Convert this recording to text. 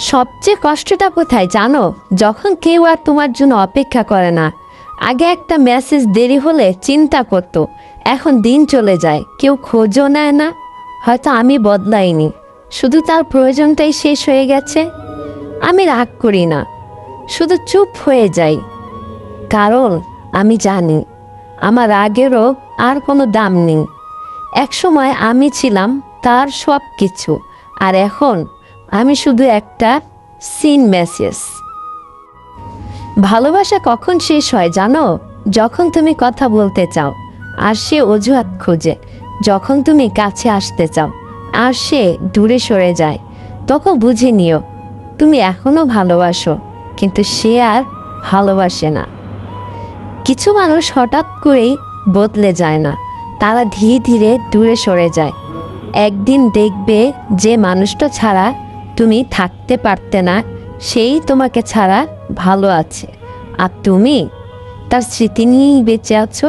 সবচেয়ে কষ্টটা কোথায় জানো? যখন কেউ আর তোমার জন্য অপেক্ষা করে না। আগে একটা মেসেজ দেরি হলে চিন্তা করতো, এখন দিন চলে যায়, কেউ খোঁজও নেয় না। হয়তো আমি বদলাইনি, শুধু তার প্রয়োজনটাই শেষ হয়ে গেছে। আমি রাগ করি না, শুধু চুপ হয়ে যাই, কারণ আমি জানি আমার রাগেরও আর কোনো দাম নেই। একসময় আমি ছিলাম তার সব কিছু, আর এখন আমি শুধু একটা সিন মেসেজ। ভালোবাসা কখন শেষ হয় জানো? যখন তুমি কথা বলতে চাও আর সে অজুহাত খোঁজে, যখন তুমি কাছে আসতে চাও আর সে দূরে সরে যায়। তখন বুঝে নিও তুমি এখনো ভালোবাসো, কিন্তু সে আর ভালোবাসে না। কিছু মানুষ হঠাৎ করেই বদলে যায় না, তারা ধীরে ধীরে দূরে সরে যায়। একদিন দেখবে যে মানুষটা ছাড়া তুমি থাকতে পারতে না, সেই তোমাকে ছাড়া ভালো আছে, আর তুমি তার স্মৃতি নিয়েই বেঁচে আছো।